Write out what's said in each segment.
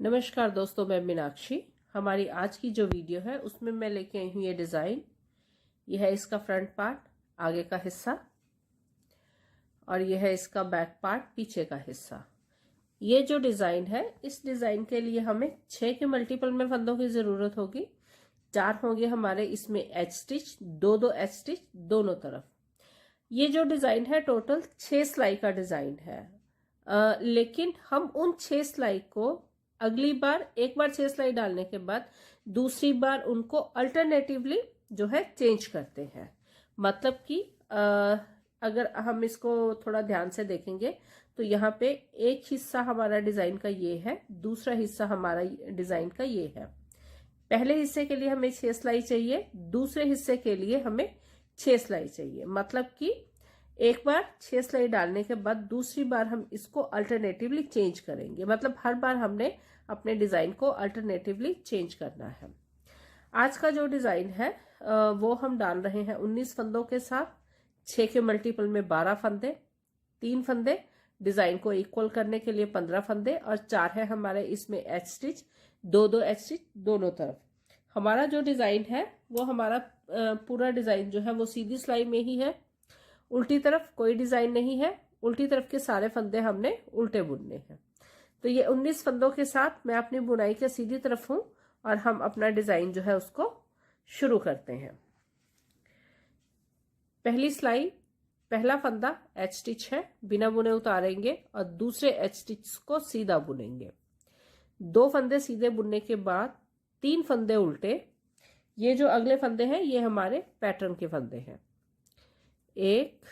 नमस्कार दोस्तों, मैं मीनाक्षी। हमारी आज की जो वीडियो है उसमें मैं लेके आई हूँ ये डिज़ाइन। यह है इसका फ्रंट पार्ट, आगे का हिस्सा, और यह है इसका बैक पार्ट, पीछे का हिस्सा। ये जो डिज़ाइन है, इस डिज़ाइन के लिए हमें 6 के मल्टीपल में फंदों की ज़रूरत होगी। 4 होंगे हमारे इसमें एच स्टिच, दो एच स्टिच दोनों तरफ। ये जो डिज़ाइन है टोटल 6 सिलाई का डिज़ाइन है। लेकिन हम उन 6 सिलाई को अगली बार, एक बार 6 सिलाई डालने के बाद दूसरी बार उनको अल्टरनेटिवली जो है चेंज करते हैं। मतलब कि अगर हम इसको थोड़ा ध्यान से देखेंगे तो यहाँ पे एक हिस्सा हमारा डिजाइन का ये है, दूसरा हिस्सा हमारा डिजाइन का ये है। पहले हिस्से के लिए हमें 6 सिलाई चाहिए, दूसरे हिस्से के लिए हमें 6 सिलाई चाहिए। मतलब कि एक बार 6 सिलाई डालने के बाद दूसरी बार हम इसको अल्टरनेटिवली चेंज करेंगे। मतलब हर बार हमने अपने डिजाइन को अल्टरनेटिवली चेंज करना है। आज का जो डिजाइन है वो हम डाल रहे हैं 19 फंदों के साथ, 6 के मल्टीपल में 12 फंदे, 3 फंदे डिजाइन को इक्वल करने के लिए 15 फंदे, और 4 है हमारे इसमें एच स्टिच, दो एच स्टिच दोनों तरफ। हमारा जो डिजाइन है वो हमारा पूरा डिजाइन जो है वो सीधी सिलाई में ही है। उल्टी तरफ कोई डिजाइन नहीं है। उल्टी तरफ के सारे फंदे हमने उल्टे बुनने हैं। तो ये 19 फंदों के साथ मैं अपनी बुनाई के सीधी तरफ हूं और हम अपना डिजाइन जो है उसको शुरू करते हैं। पहली सिलाई, पहला फंदा एच स्टिच है, बिना बुने उतारेंगे और दूसरे एच स्टिच को सीधा बुनेंगे। 2 फंदे सीधे बुनने के बाद 3 फंदे उल्टे। ये जो अगले फंदे हैं ये हमारे पैटर्न के फंदे हैं, 1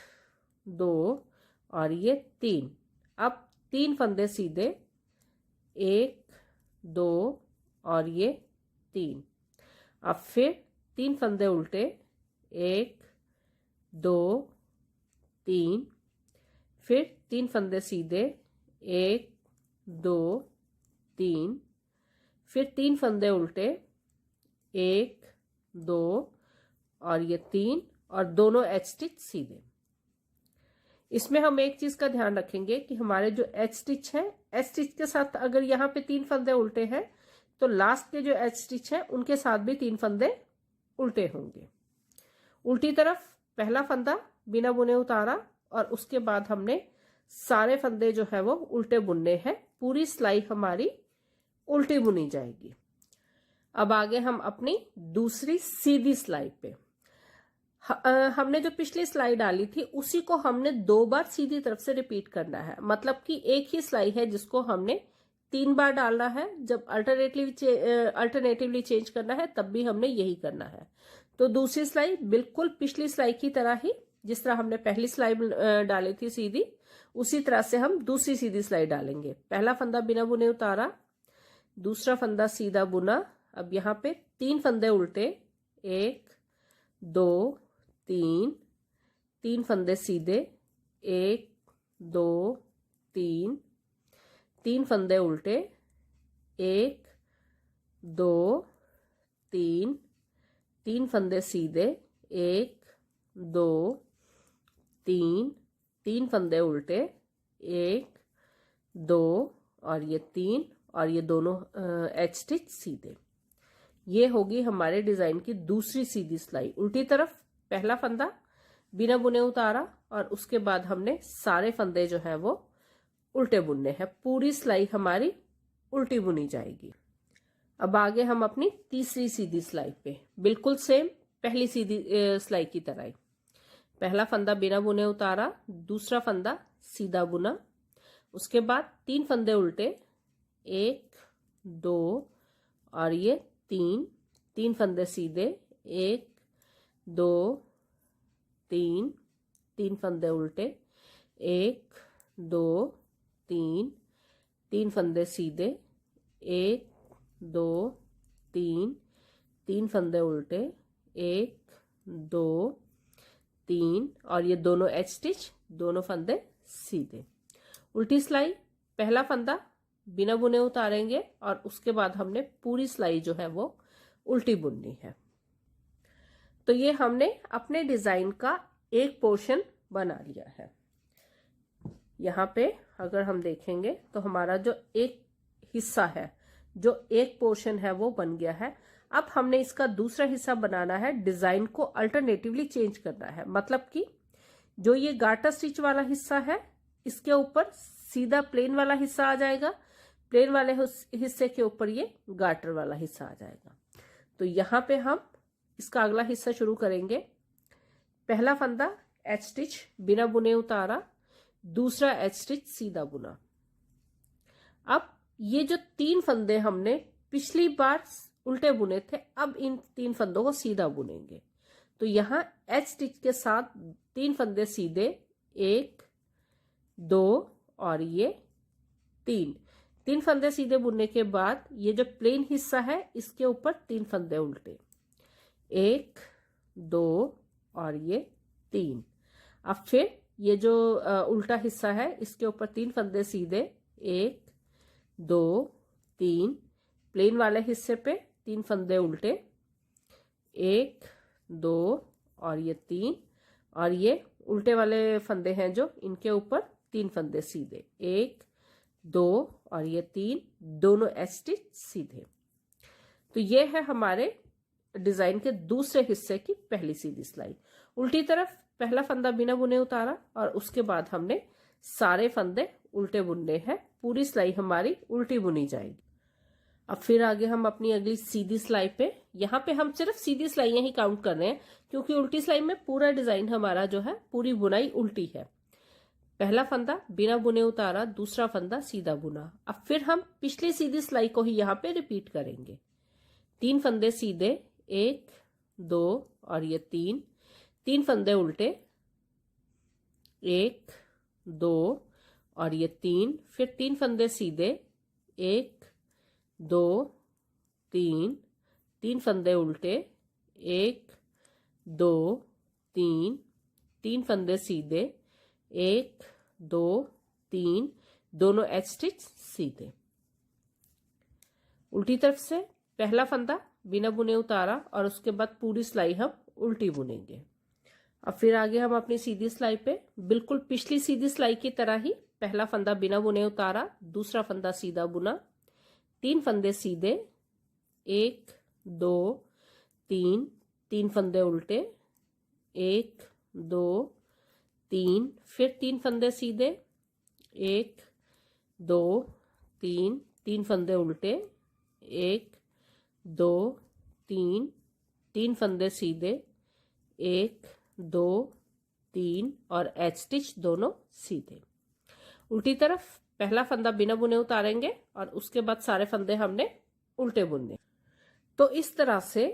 2 और ये 3। अब 3 फंदे सीधे, 1 2 और ये 3। अब फिर 3 फंदे उल्टे, 1 2 3। फिर 3 फंदे सीधे, 1 2 3। फिर 3 फंदे उल्टे, 1 2 और ये 3, और दोनों एच स्टिच सीधे। इसमें हम एक चीज का ध्यान रखेंगे कि हमारे जो एच स्टिच है, एच स्टिच के साथ अगर यहाँ पे 3 फंदे उल्टे हैं तो लास्ट के जो एच स्टिच है उनके साथ भी 3 फंदे उल्टे होंगे। उल्टी तरफ पहला फंदा बिना बुने उतारा और उसके बाद हमने सारे फंदे जो है वो उल्टे बुनने हैं। पूरी सिलाई हमारी उल्टी बुनी जाएगी। अब आगे हम अपनी दूसरी सीधी सिलाई पे, हमने जो पिछली सिलाई डाली थी उसी को हमने 2 बार सीधी तरफ से रिपीट करना है। मतलब कि एक ही सिलाई है जिसको हमने 3 बार डालना है। जब अल्टरनेटिवली चेंज करना है तब भी हमने यही करना है। तो दूसरी सिलाई बिल्कुल पिछली सिलाई की तरह ही, जिस तरह हमने पहली सिलाई डाली थी सीधी, उसी तरह से हम दूसरी सीधी सिलाई डालेंगे। पहला फंदा बिना बुने उतारा, दूसरा फंदा सीधा बुना। अब यहाँ पे 3 फंदे उल्टे, 1 2 3 फंदे सीधे, 1 2 3 फंदे उल्टे, 1 2 3 फंदे सीधे, 1 2 3 फंदे उल्टे, 1 2 और ये 3, और ये दोनों एच स्टिच सीधे। ये होगी हमारे डिजाइन की दूसरी सीधी सिलाई। उल्टी तरफ पहला फंदा बिना बुने उतारा और उसके बाद हमने सारे फंदे जो है वो उल्टे बुनने हैं। पूरी सिलाई हमारी उल्टी बुनी जाएगी। अब आगे हम अपनी तीसरी सीधी सिलाई पे, बिल्कुल सेम पहली सीधी सिलाई की तरह ही। पहला फंदा बिना बुने उतारा, दूसरा फंदा सीधा बुना, उसके बाद 3 फंदे उल्टे, 1 2 और ये 3 फंदे सीधे, 1 2 3 फंदे उल्टे, 1 2 3 फंदे सीधे, 1 2 3 फंदे उल्टे, 1 2 3 और ये दोनों एच स्टिच, दोनों फंदे सीधे। उल्टी सिलाई, पहला फंदा बिना बुने उतारेंगे और उसके बाद हमने पूरी सिलाई जो है वो उल्टी बुननी है। तो ये हमने अपने डिजाइन का एक पोर्शन बना लिया है। यहाँ पे अगर हम देखेंगे तो हमारा जो एक हिस्सा है जो एक पोर्शन है वो बन गया है। अब हमने इसका दूसरा हिस्सा बनाना है, डिजाइन को अल्टरनेटिवली चेंज करना है। मतलब कि जो ये गार्टर स्टिच वाला हिस्सा है इसके ऊपर सीधा प्लेन वाला हिस्सा आ जाएगा, प्लेन वाले हिस्से के ऊपर ये गार्टर वाला हिस्सा आ जाएगा। तो यहाँ पे हम इसका अगला हिस्सा शुरू करेंगे। पहला फंदा एच स्टिच बिना बुने उतारा, दूसरा एच स्टिच सीधा बुना। अब ये जो 3 फंदे हमने पिछली बार उल्टे बुने थे, अब इन 3 फंदों को सीधा बुनेंगे। तो यहाँ एच स्टिच के साथ 3 फंदे सीधे, 1 2 और ये 3 फंदे सीधे बुनने के बाद ये जो प्लेन हिस्सा है इसके ऊपर 3 फंदे उल्टे, 1 2 और ये 3। अब फिर ये जो उल्टा हिस्सा है इसके ऊपर 3 फंदे सीधे, 1 2 3, प्लेन वाले हिस्से पे 3 फंदे उल्टे, 1 2 और ये 3, और ये उल्टे वाले फंदे हैं जो इनके ऊपर 3 फंदे सीधे, 1 2 और ये 3, दोनों एच स्टिच सीधे। तो ये है हमारे डिजाइन के दूसरे हिस्से की पहली सीधी सिलाई। उल्टी तरफ पहला फंदा बिना बुने उतारा और उसके बाद हमने सारे फंदे उल्टे बुनने हैं, पूरी सिलाई हमारी उल्टी बुनी जाएगी। अब फिर आगे हम अपनी अगली सीधी सिलाई पे, यहाँ पे हम सिर्फ सीधी सिलाइयां ही काउंट कर रहे हैं क्योंकि उल्टी सिलाई में पूरा डिजाइन हमारा जो है पूरी बुनाई उल्टी है। पहला फंदा बिना बुने उतारा, दूसरा फंदा सीधा बुना। अब फिर हम पिछली सीधी सिलाई को ही यहाँ पे रिपीट करेंगे। 3 फंदे सीधे, 1 2 और ये 3 फंदे उल्टे, 1 2 और ये 3, फिर 3 फंदे सीधे, 1 2 3 फंदे उल्टे, 1 2 3 फंदे सीधे, 1 2 3, दोनों एच स्टिच सीधे। उल्टी तरफ से पहला फंदा बिना बुने उतारा और उसके बाद पूरी सिलाई हम उल्टी बुनेंगे। अब फिर आगे हम अपनी सीधी सिलाई पे बिल्कुल पिछली सीधी सिलाई की तरह ही पहला फंदा बिना बुने उतारा, दूसरा फंदा सीधा बुना, 3 फंदे सीधे, 1 2 3 फंदे उल्टे, 1 2 3, फिर 3 फंदे सीधे, 1 2 3 फंदे उल्टे, 1 2 3 फंदे सीधे, 1 2 3 और एच स्टिच दोनों सीधे। उल्टी तरफ पहला फंदा बिना बुने उतारेंगे और उसके बाद सारे फंदे हमने उल्टे बुनने। तो इस तरह से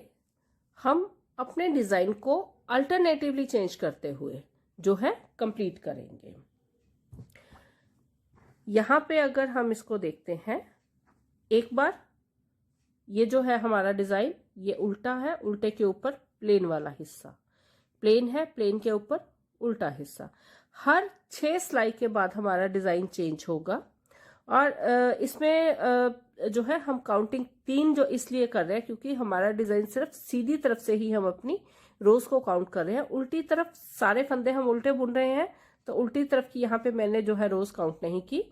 हम अपने डिजाइन को अल्टरनेटिवली चेंज करते हुए जो है कंप्लीट करेंगे। यहाँ पे अगर हम इसको देखते हैं एक बार, ये जो है हमारा डिजाइन ये उल्टा है, उल्टे के ऊपर प्लेन वाला हिस्सा, प्लेन है, प्लेन के ऊपर उल्टा हिस्सा। हर 6 सिलाई के बाद हमारा डिजाइन चेंज होगा और इसमें जो है हम काउंटिंग 3 जो इसलिए कर रहे हैं क्योंकि हमारा डिजाइन सिर्फ सीधी तरफ से ही हम अपनी रोज को काउंट कर रहे हैं। उल्टी तरफ सारे फंदे हम उल्टे बुन रहे हैं तो उल्टी तरफ की यहाँ पे मैंने जो है रोज काउंट नहीं की,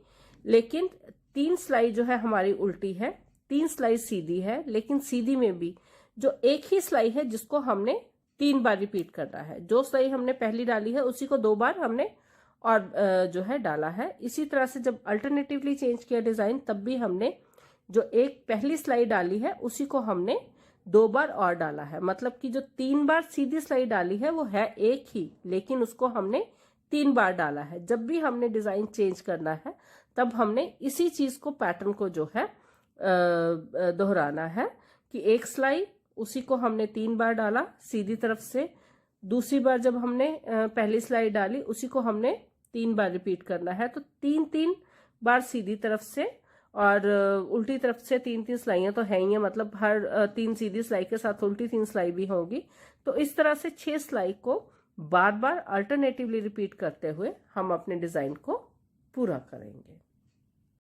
लेकिन 3 सिलाई जो है हमारी उल्टी है, 3 सिलाई सीधी है, लेकिन सीधी में भी जो एक ही सिलाई है जिसको हमने 3 बार रिपीट करना है। जो सिलाई हमने पहली डाली है उसी को 2 बार हमने और जो है डाला है। इसी तरह से जब अल्टरनेटिवली चेंज किया डिजाइन तब भी हमने जो एक पहली सिलाई डाली है उसी को हमने 2 बार और डाला है। मतलब कि जो 3 बार सीधी सिलाई डाली है वो है एक ही, लेकिन उसको हमने 3 बार डाला है। जब भी हमने डिजाइन चेंज करना है तब हमने इसी चीज को, पैटर्न को जो है दोहराना है कि एक सिलाई उसी को हमने 3 बार डाला सीधी तरफ से, दूसरी बार जब हमने पहली सिलाई डाली उसी को हमने 3 बार रिपीट करना है। तो 3 बार सीधी तरफ से और उल्टी तरफ से 3 सिलाइयां तो है ही है, मतलब हर 3 सीधी सिलाई के साथ उल्टी 3 सिलाई भी होगी। तो इस तरह से 6 सिलाई को बार बार अल्टरनेटिवली रिपीट करते हुए हम अपने डिजाइन को पूरा करेंगे।